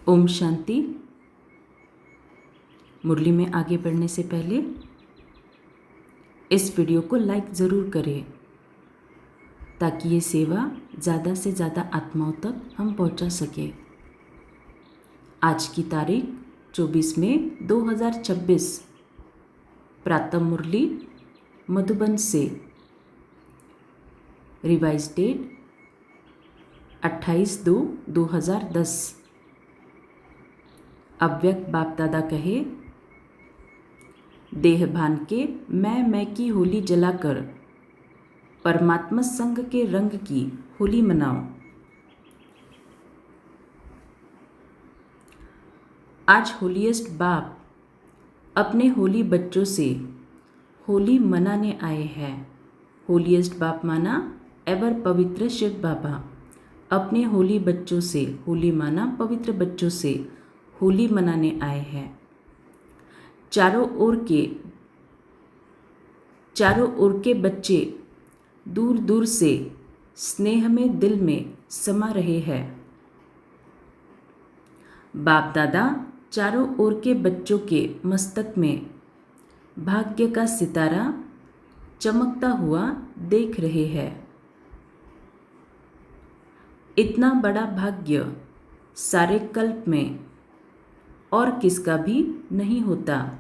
ओम शांति। मुरली में आगे बढ़ने से पहले इस वीडियो को लाइक ज़रूर करें ताकि ये सेवा ज़्यादा से ज़्यादा आत्माओं तक हम पहुंचा सकें। आज की तारीख 24 मई 2026, प्रातः मुरली मधुबन से। Revise date 28/2/2010। अव्यक्त बाप दादा कहे, देह भान के मैं की होली जलाकर परमात्मा संग के रंग की होली मनाओ। आज होलीएस्ट बाप अपने होली बच्चों से होली मनाने आए हैं। होलीएस्ट बाप माना एवर पवित्र शिव बाबा अपने होली बच्चों से, होली माना पवित्र बच्चों से होली मनाने आए हैं। चारों ओर के बच्चे दूर दूर से स्नेह में दिल में समा रहे हैं। बाप दादा चारों ओर के बच्चों के मस्तक में भाग्य का सितारा चमकता हुआ देख रहे हैं। इतना बड़ा भाग्य सारे कल्प में और किसका भी नहीं होता।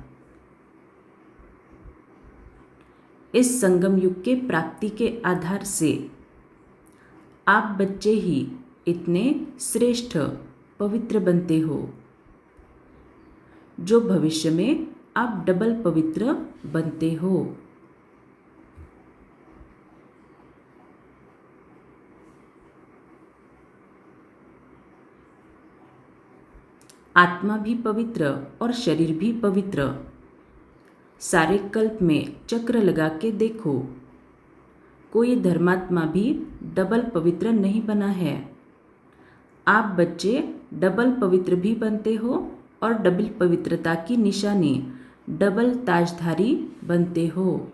इस संगम युग के प्राप्ति के आधार से आप बच्चे ही इतने श्रेष्ठ पवित्र बनते हो, जो भविष्य में आप डबल पवित्र बनते हो। आत्मा भी पवित्र और शरीर भी पवित्र। सारे कल्प में चक्र लगा के देखो, कोई धर्मात्मा भी डबल पवित्र नहीं बना है। आप बच्चे डबल पवित्र भी बनते हो और डबल पवित्रता की निशानी डबल ताजधारी बनते हो।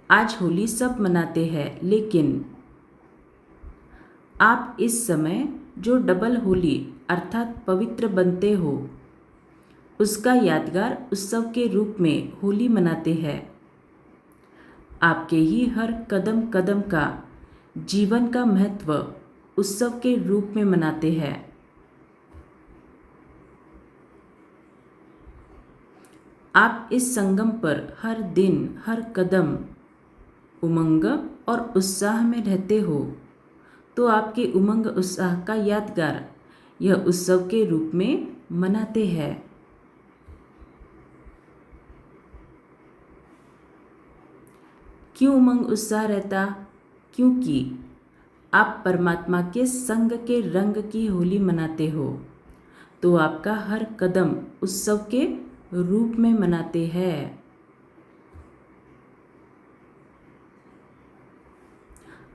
आज होली सब मनाते हैं, लेकिन आप इस समय जो डबल होली अर्थात पवित्र बनते हो, उसका यादगार उत्सव के रूप में होली मनाते हैं। आपके ही हर कदम कदम का जीवन का महत्व उत्सव के रूप में मनाते हैं। आप इस संगम पर हर दिन हर कदम उमंग और उत्साह में रहते हो, तो आपके उमंग उत्साह का यादगार यह उत्सव के रूप में मनाते हैं। क्यों उमंग उत्साह रहता? क्योंकि आप परमात्मा के संग के रंग की होली मनाते हो, तो आपका हर कदम उत्सव के रूप में मनाते हैं।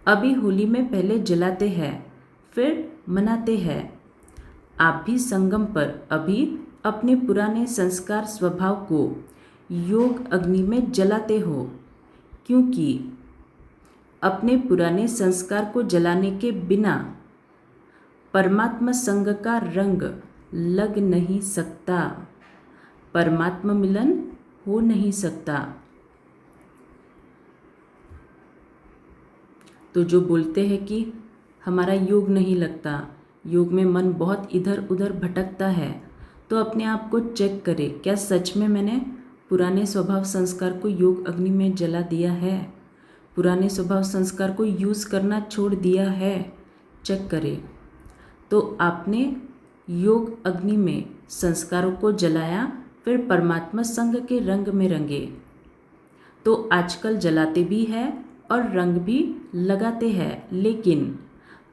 अभी होली में पहले जलाते हैं, फिर मनाते हैं। आप भी संगम पर अभी अपने पुराने संस्कार स्वभाव को योग अग्नि में जलाते हो, क्योंकि अपने पुराने संस्कार को जलाने के बिना परमात्मा संग का रंग लग नहीं सकता, परमात्मा मिलन हो नहीं सकता। तो जो बोलते हैं कि हमारा योग नहीं लगता, योग में मन बहुत इधर उधर भटकता है, तो अपने आप को चेक करें, क्या सच में मैंने पुराने स्वभाव संस्कार को योग अग्नि में जला दिया है? पुराने स्वभाव संस्कार को यूज़ करना छोड़ दिया है? चेक करें। तो आपने योग अग्नि में संस्कारों को जलाया, फिर परमात्मा संग के रंग में रंगे। तो आजकल जलाते भी है और रंग भी लगाते हैं, लेकिन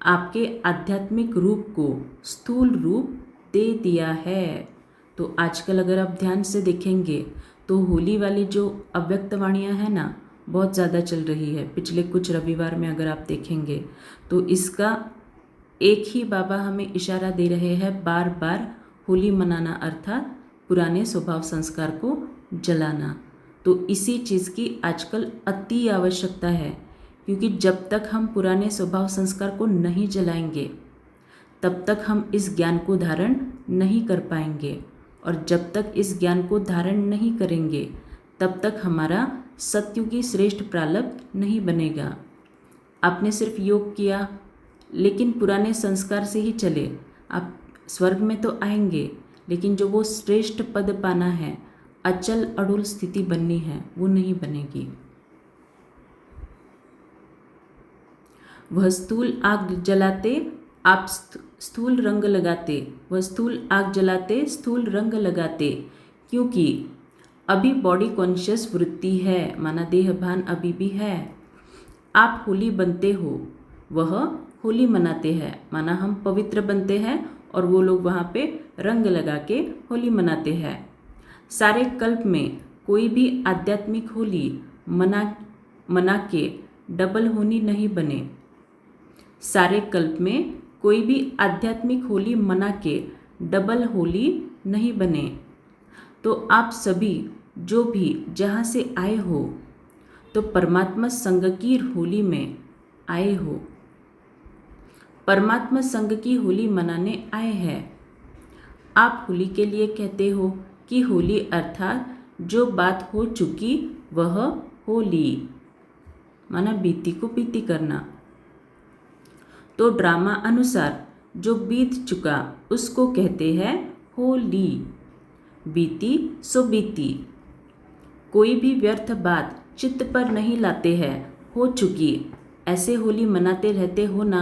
आपके आध्यात्मिक रूप को स्थूल रूप दे दिया है। तो आजकल अगर आप ध्यान से देखेंगे तो होली वाली जो अव्यक्त वाणियाँ हैं ना, बहुत ज़्यादा चल रही है। पिछले कुछ रविवार में अगर आप देखेंगे तो इसका एक ही बाबा हमें इशारा दे रहे हैं, बार बार होली मनाना अर्थात पुराने स्वभाव संस्कार को जलाना। तो इसी चीज़ की आजकल अति आवश्यकता है, क्योंकि जब तक हम पुराने स्वभाव संस्कार को नहीं जलाएंगे तब तक हम इस ज्ञान को धारण नहीं कर पाएंगे, और जब तक इस ज्ञान को धारण नहीं करेंगे तब तक हमारा सत्युगी श्रेष्ठ प्रारब्ध नहीं बनेगा। आपने सिर्फ योग किया लेकिन पुराने संस्कार से ही चले, आप स्वर्ग में तो आएंगे लेकिन जो वो श्रेष्ठ पद पाना है, अचल अड़ुल स्थिति बननी है, वो नहीं बनेगी। वह स्थूल आग जलाते आप स्थूल रंग लगाते, वह स्थूल आग जलाते स्थूल रंग लगाते, क्योंकि अभी बॉडी कॉन्शियस वृत्ति है, माना देह भान अभी भी है। आप होली बनते हो, वह होली मनाते हैं, माना हम पवित्र बनते हैं और वो लोग वहाँ पे रंग लगा के होली मनाते हैं। सारे कल्प में कोई भी आध्यात्मिक होली मना के डबल होली नहीं बने। सारे कल्प में कोई भी आध्यात्मिक होली मना के डबल होली नहीं बने। तो आप सभी जो भी जहाँ से आए हो तो परमात्मा संग की होली में आए हो, परमात्मा संग की होली मनाने आए हैं। आप होली के लिए कहते हो कि होली अर्थात जो बात हो चुकी वह होली, माना बीती को बीती करना। तो ड्रामा अनुसार जो बीत चुका उसको कहते हैं होली, बीती सो बीती। कोई भी व्यर्थ बात चित्त पर नहीं लाते हैं, हो चुकी, ऐसे होली मनाते रहते हो ना,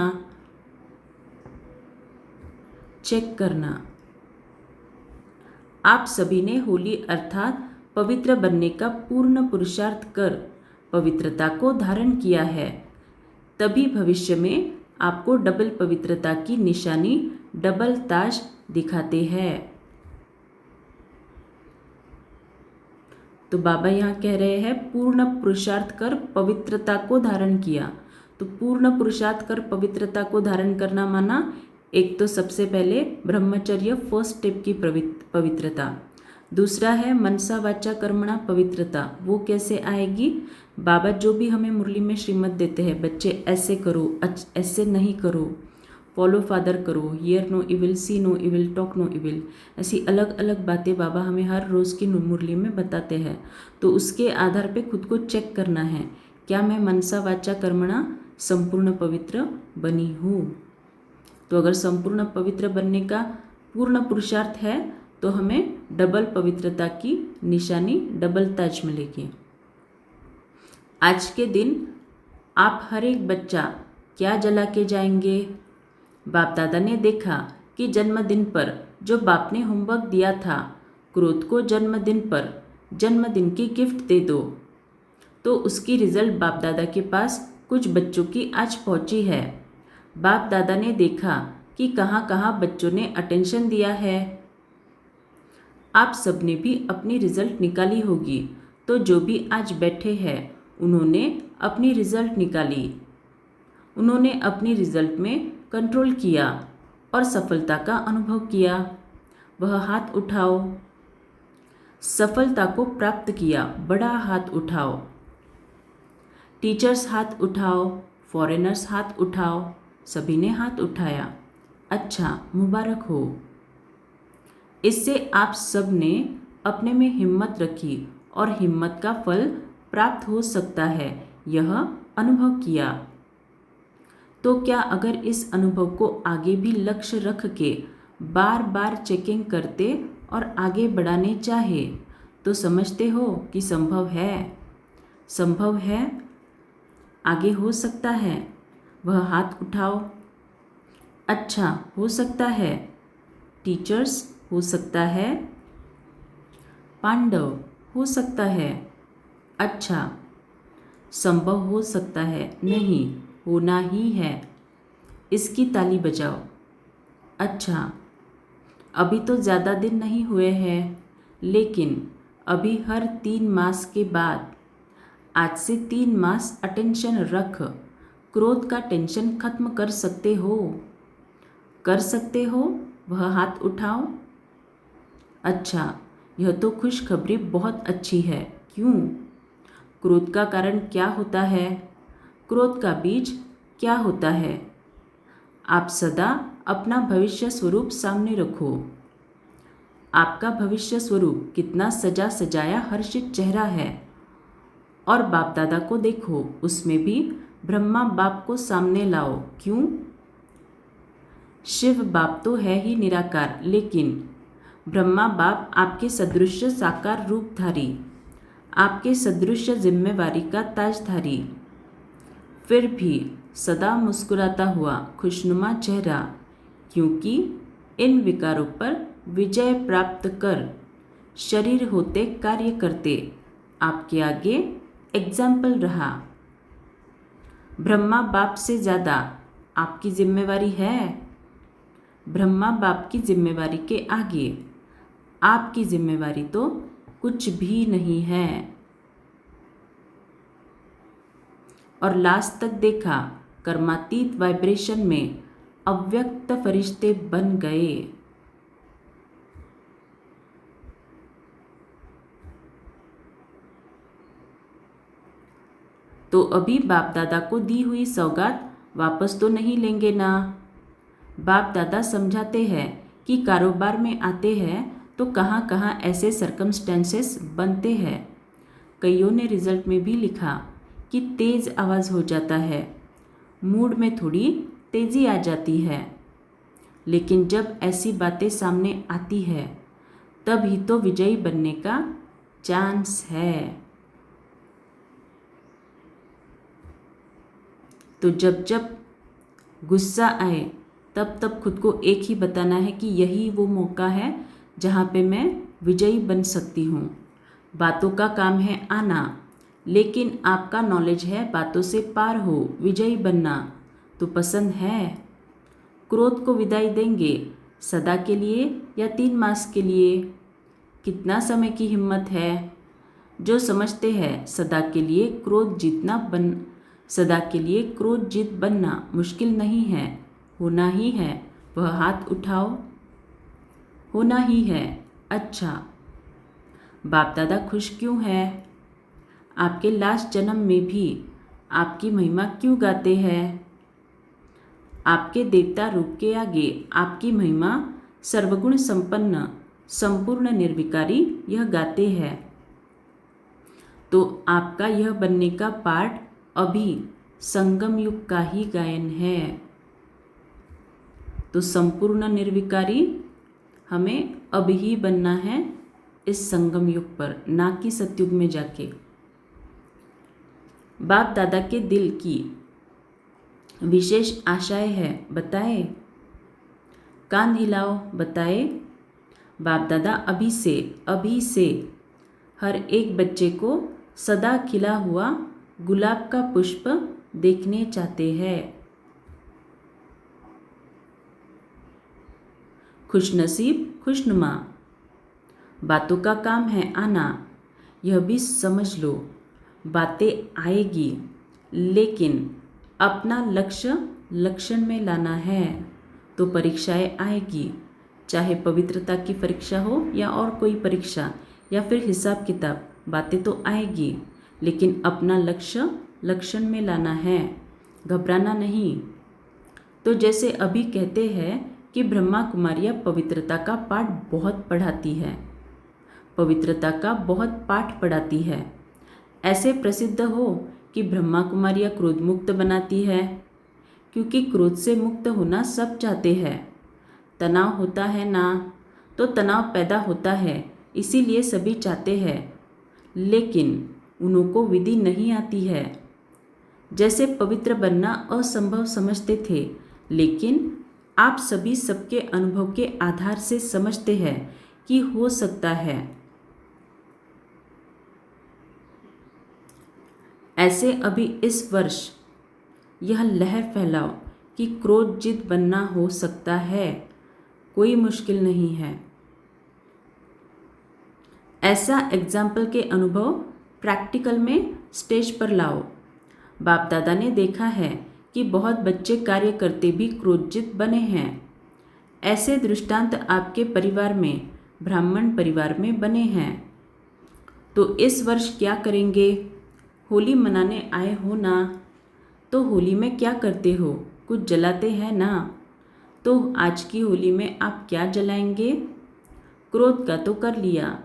चेक करना। आप सभी ने होली अर्थात पवित्र बनने का पूर्ण पुरुषार्थ कर पवित्रता को धारण किया है, तभी भविष्य में आपको डबल पवित्रता की निशानी, डबल ताज दिखाते हैं। तो बाबा यहाँ कह रहे हैं पूर्ण पुरुषार्थ कर पवित्रता को धारण किया। तो पूर्ण पुरुषार्थ कर पवित्रता को धारण करना माना एक तो सबसे पहले ब्रह्मचर्य फर्स्ट स्टेप की पवित्रता, दूसरा है मनसा वाचा कर्मणा पवित्रता। वो कैसे आएगी? बाबा जो भी हमें मुरली में श्रीमत देते हैं, बच्चे ऐसे करो, ऐसे नहीं करो, फॉलो फादर करो, hear no evil, see no evil, talk no evil, ऐसी अलग अलग बातें बाबा हमें हर रोज़ की मुरली में बताते हैं। तो उसके आधार पे खुद को चेक करना है, क्या मैं मनसा वाचा कर्मणा संपूर्ण पवित्र बनी हूँ। तो अगर संपूर्ण पवित्र बनने का पूर्ण पुरुषार्थ है तो हमें डबल पवित्रता की निशानी, डबल ताज मिलेगी। आज के दिन आप हर एक बच्चा क्या जला के जाएंगे? बाप दादा ने देखा कि जन्मदिन पर जो बाप ने होमवर्क दिया था, क्रोध को जन्मदिन पर जन्मदिन की गिफ्ट दे दो, तो उसकी रिजल्ट बाप दादा के पास कुछ बच्चों की आज पहुंची है। बाप दादा ने देखा कि कहाँ कहाँ बच्चों ने अटेंशन दिया है। आप सबने भी अपनी रिजल्ट निकाली होगी, तो जो भी आज बैठे हैं उन्होंने अपनी रिजल्ट निकाली, उन्होंने अपनी रिजल्ट में कंट्रोल किया और सफलता का अनुभव किया। वह हाथ उठाओ, सफलता को प्राप्त किया, बड़ा हाथ उठाओ। टीचर्स हाथ उठाओ, फॉरेनर्स हाथ उठाओ, सभी ने हाथ उठाया। अच्छा, मुबारक हो। इससे आप सब ने अपने में हिम्मत रखी और हिम्मत का फल प्राप्त हो सकता है, यह अनुभव किया। तो क्या अगर इस अनुभव को आगे भी लक्ष्य रख के बार बार चेकिंग करते और आगे बढ़ाने चाहे तो समझते हो कि संभव है? संभव है, आगे हो सकता है। वह हाथ उठाओ। अच्छा, हो सकता है। टीचर्स हो सकता है। पांडव हो सकता है। अच्छा, संभव हो सकता है, नहीं, होना ही है। इसकी ताली बजाओ। अच्छा, अभी तो ज़्यादा दिन नहीं हुए हैं, लेकिन अभी हर 3 मास के बाद, आज से 3 मास अटेंशन रख, क्रोध का टेंशन खत्म कर सकते हो। कर सकते हो? वह हाथ उठाओ। अच्छा, यह तो खुशखबरी बहुत अच्छी है। क्यों? क्रोध का कारण क्या होता है? क्रोध का बीज क्या होता है? आप सदा अपना भविष्य स्वरूप सामने रखो। आपका भविष्य स्वरूप कितना सजा सजाया हर्षित चेहरा है, और बाप दादा को देखो, उसमें भी ब्रह्मा बाप को सामने लाओ। क्यों? शिव बाप तो है ही निराकार, लेकिन ब्रह्मा बाप आपके सदृश साकार रूपधारी, आपके सदृश जिम्मेवारी का ताजधारी, फिर भी सदा मुस्कुराता हुआ खुशनुमा चेहरा, क्योंकि इन विकारों पर विजय प्राप्त कर शरीर होते कार्य करते आपके आगे एग्जाम्पल रहा। ब्रह्मा बाप से ज़्यादा आपकी जिम्मेवारी है। ब्रह्मा बाप की जिम्मेवारी के आगे आपकी जिम्मेवारी तो कुछ भी नहीं है। और लास्ट तक देखा, कर्मातीत वाइब्रेशन में अव्यक्त फरिश्ते बन गए। तो अभी बाप दादा को दी हुई सौगात वापस तो नहीं लेंगे ना? बाप दादा समझाते हैं कि कारोबार में आते हैं तो कहाँ कहाँ ऐसे सर्कमस्टेंसेस बनते हैं। कईयों ने रिजल्ट में भी लिखा कि तेज़ आवाज़ हो जाता है, मूड में थोड़ी तेज़ी आ जाती है। लेकिन जब ऐसी बातें सामने आती है तब ही तो विजयी बनने का चांस है। तो जब जब गुस्सा आए तब तब खुद को एक ही बताना है कि यही वो मौका है जहाँ पे मैं विजयी बन सकती हूँ। बातों का काम है आना, लेकिन आपका नॉलेज है बातों से पार हो विजयी बनना। तो पसंद है? क्रोध को विदाई देंगे सदा के लिए या 3 मास के लिए? कितना समय की हिम्मत है? जो समझते हैं सदा के लिए क्रोध जीत बनना मुश्किल नहीं है, होना ही है, वह हाथ उठाओ। होना ही है। अच्छा, बाप दादा खुश क्यों है? आपके लास्ट जन्म में भी आपकी महिमा क्यों गाते हैं? आपके देवता रूप के आगे आपकी महिमा सर्वगुण संपन्न संपूर्ण निर्विकारी यह गाते हैं। तो आपका यह बनने का पाठ अभी संगम युग का ही गायन है। तो संपूर्ण निर्विकारी हमें अब ही बनना है इस संगम युग पर, ना कि सतयुग में जाके। बाप दादा के दिल की विशेष आशाएं है, बताए? कान हिलाओ, बताए? बाप दादा अभी से हर एक बच्चे को सदा खिला हुआ गुलाब का पुष्प देखने चाहते हैं। खुशनसीब खुशनुमा। बातों का काम है आना, यह भी समझ लो। बातें आएगी, लेकिन अपना लक्ष्य लक्षण में लाना है। तो परीक्षाएं आएगी, चाहे पवित्रता की परीक्षा हो या और कोई परीक्षा या फिर हिसाब किताब, बातें तो आएगी, लेकिन अपना लक्ष्य लक्षण में लाना है, घबराना नहीं। तो जैसे अभी कहते हैं कि ब्रह्मा कुमारियाँ पवित्रता का पाठ बहुत पढ़ाती है, पवित्रता का बहुत पाठ पढ़ाती है। ऐसे प्रसिद्ध हो कि ब्रह्मा कुमारियाँ क्रोध मुक्त बनाती है, क्योंकि क्रोध से मुक्त होना सब चाहते हैं। तनाव होता है ना, तो तनाव पैदा होता है, इसीलिए सभी चाहते हैं, लेकिन उन्हों को विधि नहीं आती है। जैसे पवित्र बनना असंभव समझते थे, लेकिन आप सभी सबके अनुभव के आधार से समझते हैं कि हो सकता है। ऐसे अभी इस वर्ष यह लहर फैलाओ कि क्रोधजित बनना हो सकता है, कोई मुश्किल नहीं है। ऐसा एग्जाम्पल के अनुभव प्रैक्टिकल में स्टेज पर लाओ। बाप दादा ने देखा है कि बहुत बच्चे कार्य करते भी क्रोधजित बने हैं। ऐसे दृष्टांत आपके परिवार में, ब्राह्मण परिवार में बने हैं। तो इस वर्ष क्या करेंगे? होली मनाने आए हो ना, तो होली में क्या करते हो, कुछ जलाते हैं ना। तो आज की होली में आप क्या जलाएंगे। क्रोध का तो कर लिया,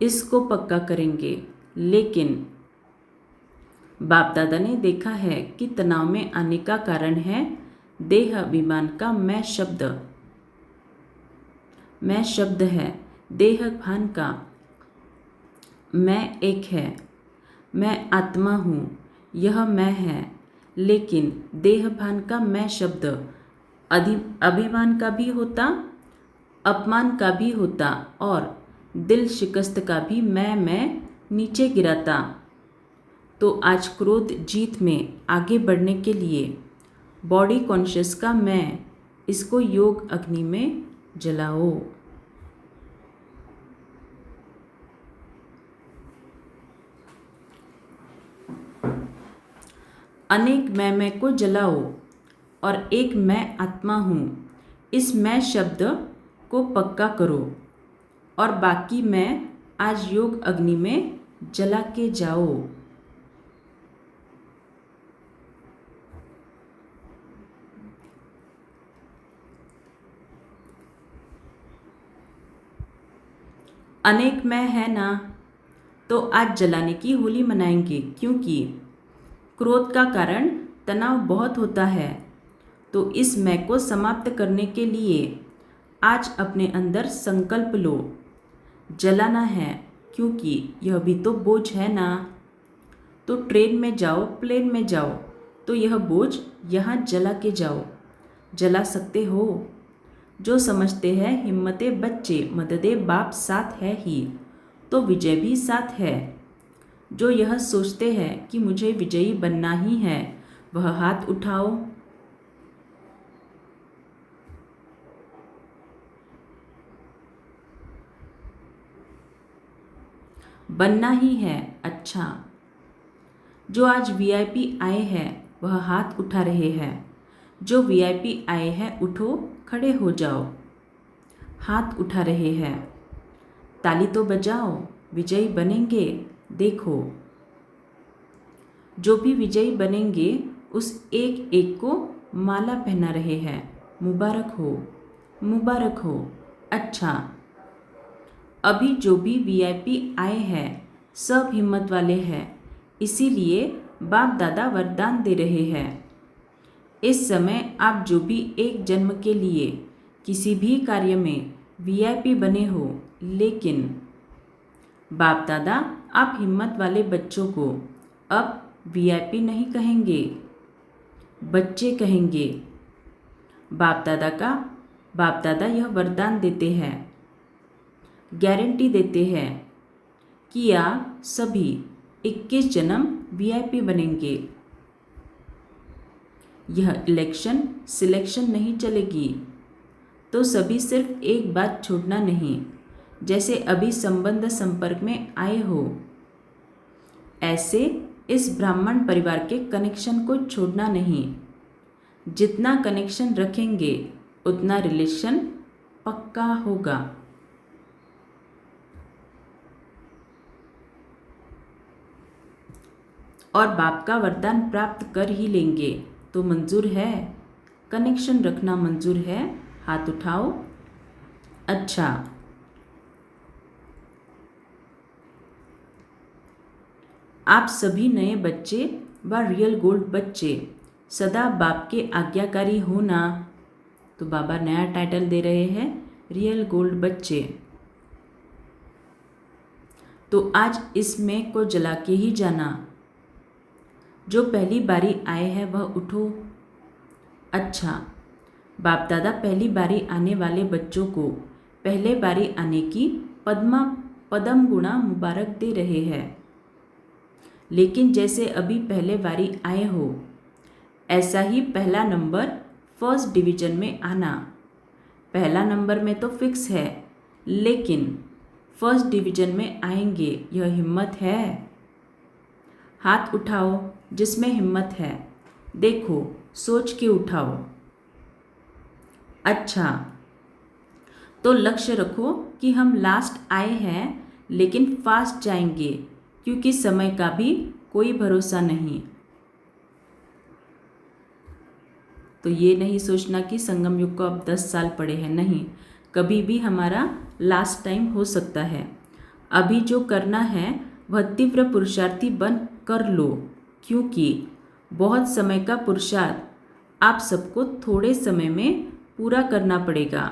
इसको पक्का करेंगे। लेकिन बाप दादा ने देखा है कि तनाव में आने का कारण है देह अभिमान का मैं शब्द। मैं शब्द है देह भान का। मैं एक है, मैं आत्मा हूँ, यह मैं है। लेकिन देह भान का मैं शब्द अभिमान का भी होता, अपमान का भी होता और दिल शिकस्त का भी मैं नीचे गिराता। तो आज क्रोध जीत में आगे बढ़ने के लिए बॉडी कॉन्शियस का मैं, इसको योग अग्नि में जलाओ। अनेक मैं को जलाओ और एक मैं आत्मा हूँ, इस मैं शब्द को पक्का करो और बाकी मैं आज योग अग्नि में जला के जाओ। अनेक मैं है ना, तो आज जलाने की होली मनाएंगे, क्योंकि क्रोध का कारण तनाव बहुत होता है। तो इस मैं को समाप्त करने के लिए आज अपने अंदर संकल्प लो, जलाना है, क्योंकि यह भी तो बोझ है ना। तो ट्रेन में जाओ, प्लेन में जाओ, तो यह बोझ यहाँ जला के जाओ। जला सकते हो। जो समझते हैं हिम्मते बच्चे मददे बाप साथ है ही, तो विजय भी साथ है। जो यह सोचते हैं कि मुझे विजयी बनना ही है, वह हाथ उठाओ। बनना ही है, अच्छा। जो आज वीआईपी आए हैं वह हाथ उठा रहे हैं। जो वीआईपी आए हैं उठो, खड़े हो जाओ। हाथ उठा रहे हैं, ताली तो बजाओ, विजयी बनेंगे। देखो, जो भी विजयी बनेंगे उस एक एक को माला पहना रहे हैं। मुबारक हो, मुबारक हो। अच्छा, अभी जो भी वीआईपी आए हैं सब हिम्मत वाले हैं, इसीलिए बाप दादा वरदान दे रहे हैं। इस समय आप जो भी एक जन्म के लिए किसी भी कार्य में वीआईपी बने हो, लेकिन बाप दादा आप हिम्मत वाले बच्चों को अब वीआईपी नहीं कहेंगे, बच्चे कहेंगे। बाप दादा यह वरदान देते हैं, गारंटी देते हैं कि आप सभी 21 जन्म वीआईपी बनेंगे। यह इलेक्शन सिलेक्शन नहीं चलेगी। तो सभी सिर्फ एक बात छोड़ना नहीं, जैसे अभी संबंध संपर्क में आए हो, ऐसे इस ब्राह्मण परिवार के कनेक्शन को छोड़ना नहीं। जितना कनेक्शन रखेंगे उतना रिलेशन पक्का होगा। और बाप का वरदान प्राप्त कर ही लेंगे। तो मंजूर है, कनेक्शन रखना मंजूर है, हाथ उठाओ। अच्छा, आप सभी नए बच्चे व रियल गोल्ड बच्चे सदा बाप के आज्ञाकारी हो ना। तो बाबा नया टाइटल दे रहे हैं, रियल गोल्ड बच्चे। तो आज इसमें को जला के ही जाना। जो पहली बारी आए हैं वह उठो। अच्छा, बाप दादा पहली बारी आने वाले बच्चों को पहले बारी आने की पदम गुणा मुबारक दे रहे हैं। लेकिन जैसे अभी पहले बारी आए हो, ऐसा ही पहला नंबर फर्स्ट डिवीजन में आना। पहला नंबर में तो फिक्स है, लेकिन फर्स्ट डिवीजन में आएंगे, यह हिम्मत है। हाथ उठाओ जिसमें हिम्मत है, देखो सोच के उठाओ। अच्छा, तो लक्ष्य रखो कि हम लास्ट आए हैं, लेकिन फास्ट जाएंगे, क्योंकि समय का भी कोई भरोसा नहीं। तो ये नहीं सोचना कि संगम युग को अब 10 साल पड़े हैं, नहीं, कभी भी हमारा लास्ट टाइम हो सकता है। अभी जो करना है वह तीव्र पुरुषार्थी बन कर लो, क्योंकि बहुत समय का पुरुषार्थ आप सबको थोड़े समय में पूरा करना पड़ेगा।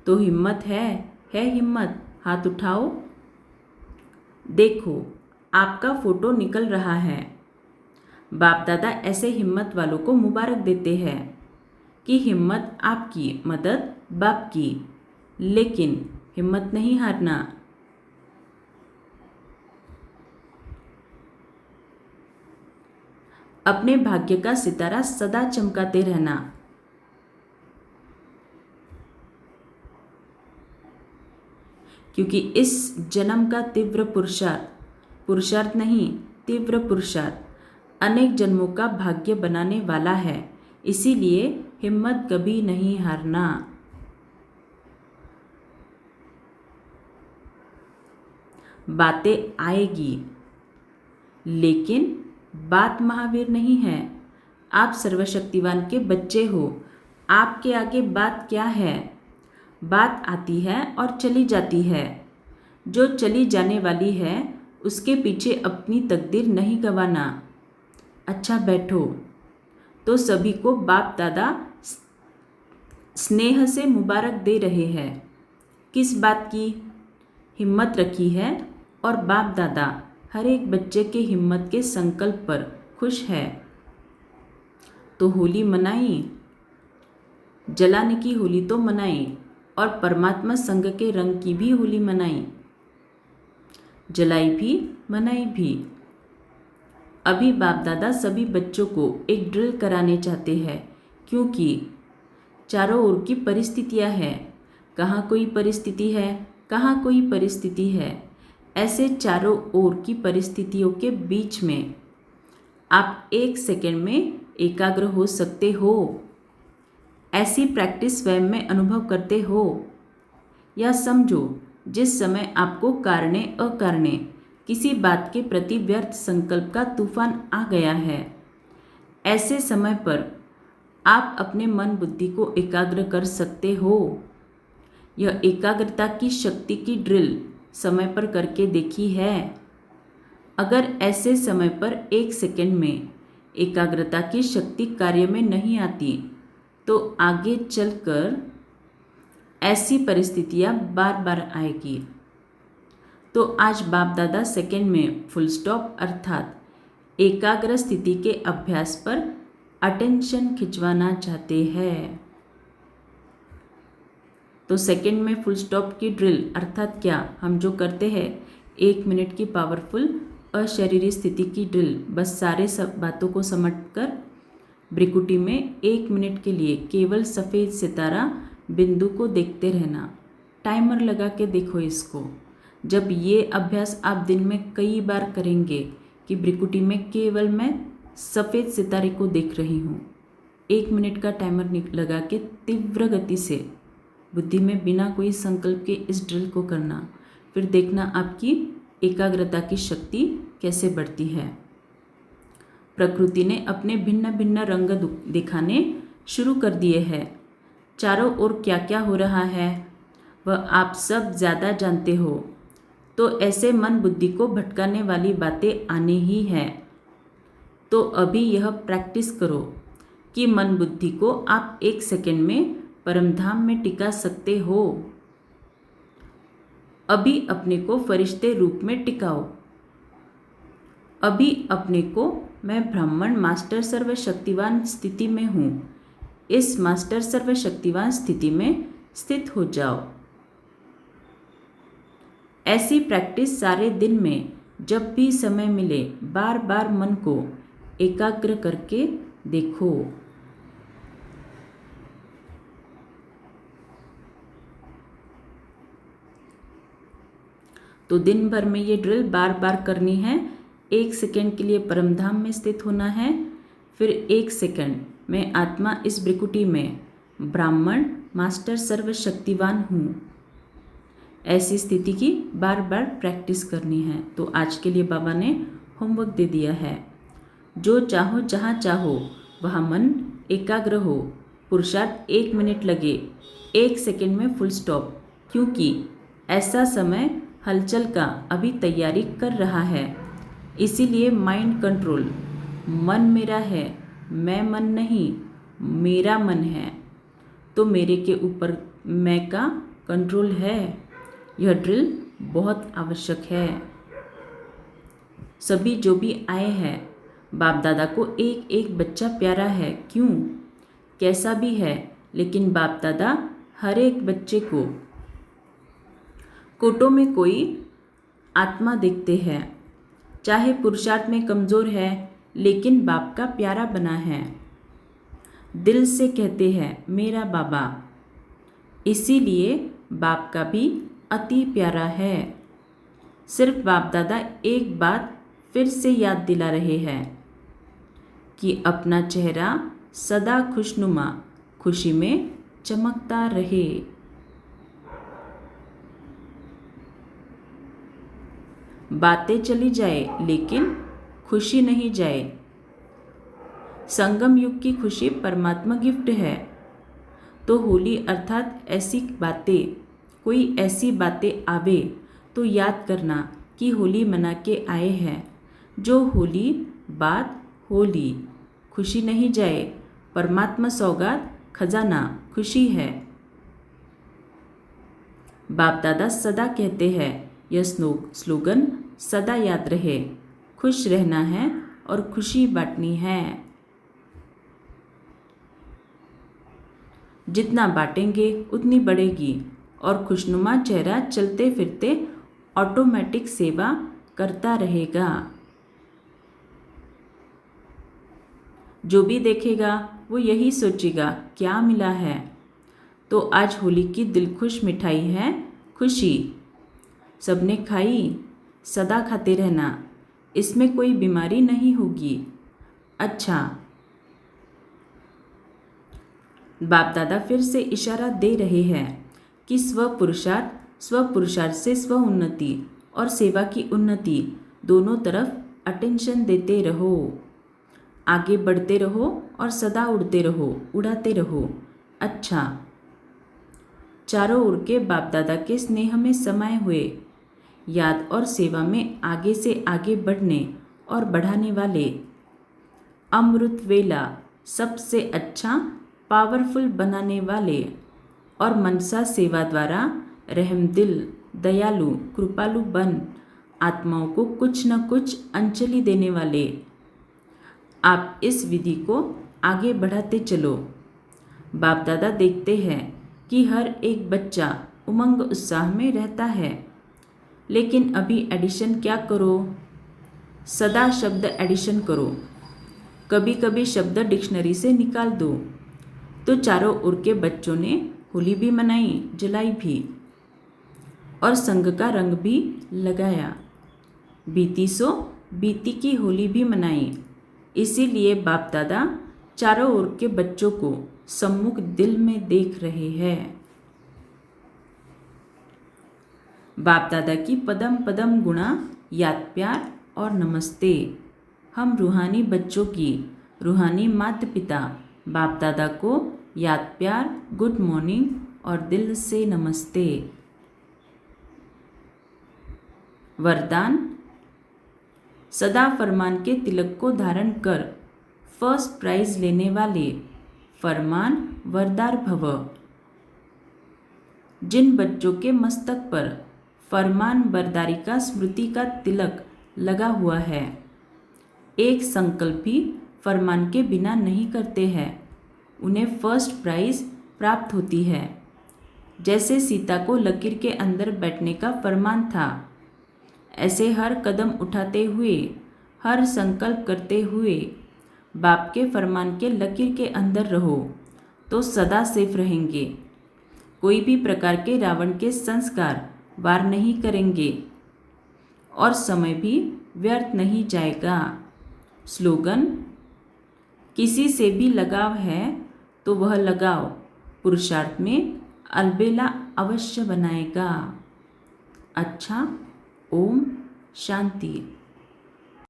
तो हिम्मत है हिम्मत, हाथ उठाओ। देखो आपका फोटो निकल रहा है। बाप दादा ऐसे हिम्मत वालों को मुबारक देते हैं कि हिम्मत आपकी, मदद बाप की, लेकिन हिम्मत नहीं हारना। अपने भाग्य का सितारा सदा चमकाते रहना। क्योंकि इस जन्म का तीव्र पुरुषार्थ नहीं, तीव्र पुरुषार्थ अनेक जन्मों का भाग्य बनाने वाला है। इसीलिए हिम्मत कभी नहीं हारना। बातें आएगी, लेकिन बात महावीर नहीं है। आप सर्वशक्तिवान के बच्चे हो। आपके आगे बात क्या है? बात आती है और चली जाती है। जो चली जाने वाली है उसके पीछे अपनी तकदीर नहीं गंवाना। अच्छा बैठो। तो सभी को बाप दादा स्नेह से मुबारक दे रहे हैं। किस बात की? हिम्मत रखी है और बाप दादा हर एक बच्चे के हिम्मत के संकल्प पर खुश है। तो होली मनाई, जलाने की होली तो मनाई, और परमात्मा संग के रंग की भी होली मनाई, जलाई भी मनाई भी। अभी बाप दादा सभी बच्चों को एक ड्रिल कराने चाहते हैं, क्योंकि चारों ओर की परिस्थितियां हैं। कहाँ कोई परिस्थिति है, कहाँ कोई परिस्थिति है। ऐसे चारों ओर की परिस्थितियों के बीच में आप 1 सेकंड में एकाग्र हो सकते हो। ऐसी प्रैक्टिस स्वयं में अनुभव करते हो। या समझो, जिस समय आपको कारणे अकारणे किसी बात के प्रति व्यर्थ संकल्प का तूफान आ गया है, ऐसे समय पर आप अपने मन बुद्धि को एकाग्र कर सकते हो। यह एकाग्रता की शक्ति की ड्रिल समय पर करके देखी है। अगर ऐसे समय पर 1 सेकंड में एकाग्रता की शक्ति कार्य में नहीं आती, तो आगे चलकर ऐसी परिस्थितियां बार बार आएगी। तो आज बाप दादा सेकंड में फुल स्टॉप अर्थात एकाग्र स्थिति के अभ्यास पर अटेंशन खिंचवाना चाहते हैं। तो सेकंड में फुल स्टॉप की ड्रिल अर्थात क्या, हम जो करते हैं 1 मिनट की पावरफुल अशरीरी स्थिति की ड्रिल, बस सारे सब बातों को समझकर भ्रिकुटी में 1 मिनट के लिए केवल सफ़ेद सितारा बिंदु को देखते रहना। टाइमर लगा के देखो इसको। जब ये अभ्यास आप दिन में कई बार करेंगे कि भ्रिकुटी में केवल मैं सफ़ेद सितारे को देख रही हूँ, 1 मिनट का टाइमर लगा के तीव्र गति से बुद्धि में बिना कोई संकल्प के इस ड्रिल को करना, फिर देखना आपकी एकाग्रता की शक्ति कैसे बढ़ती है। प्रकृति ने अपने भिन्न भिन्न रंग दिखाने शुरू कर दिए हैं। चारों ओर क्या क्या हो रहा है वह आप सब ज़्यादा जानते हो। तो ऐसे मन बुद्धि को भटकाने वाली बातें आने ही हैं। तो अभी यह प्रैक्टिस करो कि मन बुद्धि को आप 1 सेकंड में परमधाम में टिका सकते हो। अभी अपने को फरिश्ते रूप में टिकाओ। अभी अपने को मैं ब्राह्मण मास्टर सर्वशक्तिवान स्थिति में हूँ, इस मास्टर सर्वशक्तिवान स्थिति में स्थित हो जाओ। ऐसी प्रैक्टिस सारे दिन में जब भी समय मिले बार बार मन को एकाग्र करके देखो। तो दिन भर में ये ड्रिल बार बार करनी है। 1 सेकंड के लिए परमधाम में स्थित होना है, फिर 1 सेकंड में आत्मा इस भ्रिकुटी में ब्राह्मण मास्टर सर्वशक्तिवान हूँ, ऐसी स्थिति की बार बार प्रैक्टिस करनी है। तो आज के लिए बाबा ने होमवर्क दे दिया है। जो चाहो जहाँ चाहो वहाँ मन एकाग्र हो। पुरुषार्थ 1 मिनट लगे, 1 सेकंड में फुल स्टॉप, क्योंकि ऐसा समय हलचल का अभी तैयारी कर रहा है। इसीलिए माइंड कंट्रोल। मन मेरा है, मैं मन नहीं, मेरा मन है, तो मेरे के ऊपर मैं का कंट्रोल है। यह ड्रिल बहुत आवश्यक है। सभी जो भी आए हैं, बाप दादा को एक एक बच्चा प्यारा है। क्यों? कैसा भी है, लेकिन बाप दादा हर एक बच्चे को कोटों में कोई आत्मा देखते हैं। चाहे पुरुषार्थ में कमज़ोर है, लेकिन बाप का प्यारा बना है। दिल से कहते हैं मेरा बाबा। इसीलिए बाप का भी अति प्यारा है। सिर्फ बाप दादा एक बात फिर से याद दिला रहे हैं कि अपना चेहरा सदा खुशनुमा, खुशी में चमकता रहे। बातें चली जाए, लेकिन खुशी नहीं जाए। संगम युग की खुशी परमात्मा गिफ्ट है। तो होली अर्थात ऐसी बातें, कोई ऐसी बातें आवे तो याद करना कि होली मना के आए हैं। जो होली बात होली, खुशी नहीं जाए। परमात्मा सौगात खजाना खुशी है। बाप दादा सदा कहते हैं, यह स्लोगन सदा याद रहे। खुश रहना है और खुशी बांटनी है। जितना बांटेंगे उतनी बढ़ेगी और खुशनुमा चेहरा चलते फिरते ऑटोमेटिक सेवा करता रहेगा। जो भी देखेगा वो यही सोचेगा क्या मिला है। तो आज होली की दिलखुश मिठाई है खुशी। सबने खाई, सदा खाते रहना, इसमें कोई बीमारी नहीं होगी। अच्छा, बाप दादा फिर से इशारा दे रहे हैं कि स्वपुरुषार्थ से स्व उन्नति और सेवा की उन्नति दोनों तरफ अटेंशन देते रहो। आगे बढ़ते रहो और सदा उड़ते रहो, उड़ाते रहो। अच्छा, चारों ओर के बाप दादा के स्नेह में समाये हुए, याद और सेवा में आगे से आगे बढ़ने और बढ़ाने वाले, अमृत वेला सबसे अच्छा पावरफुल बनाने वाले और मनसा सेवा द्वारा रहमदिल, दयालु, कृपालु बन आत्माओं को कुछ न कुछ अंजलि देने वाले, आप इस विधि को आगे बढ़ाते चलो। बाप दादा देखते हैं कि हर एक बच्चा उमंग उत्साह में रहता है, लेकिन अभी एडिशन क्या करो? सदा शब्द एडिशन करो। कभी कभी शब्द डिक्शनरी से निकाल दो। तो चारों ओर के बच्चों ने होली भी मनाई, जलाई भी और संग का रंग भी लगाया। बीती की होली भी मनाई। इसीलिए बाप दादा चारों ओर के बच्चों को सम्मुख दिल में देख रहे हैं। बाप दादा की पदम पदम गुणा याद प्यार और नमस्ते। हम रूहानी बच्चों की रूहानी माता पिता बाप दादा को याद प्यार, गुड मॉर्निंग और दिल से नमस्ते। वरदान, सदा फरमान के तिलक को धारण कर फर्स्ट प्राइज लेने वाले फरमान वरदार भव। जिन बच्चों के मस्तक पर फरमान बरदारी का स्मृति का तिलक लगा हुआ है, एक संकल्प भी फरमान के बिना नहीं करते हैं, उन्हें फर्स्ट प्राइज प्राप्त होती है। जैसे सीता को लकीर के अंदर बैठने का फरमान था, ऐसे हर कदम उठाते हुए, हर संकल्प करते हुए बाप के फरमान के लकीर के अंदर रहो तो सदा सेफ रहेंगे। कोई भी प्रकार के रावण के संस्कार वार नहीं करेंगे और समय भी व्यर्थ नहीं जाएगा। स्लोगन, किसी से भी लगाव है तो वह लगाव पुरुषार्थ में अलबेला अवश्य बनाएगा। अच्छा, ओम शांति।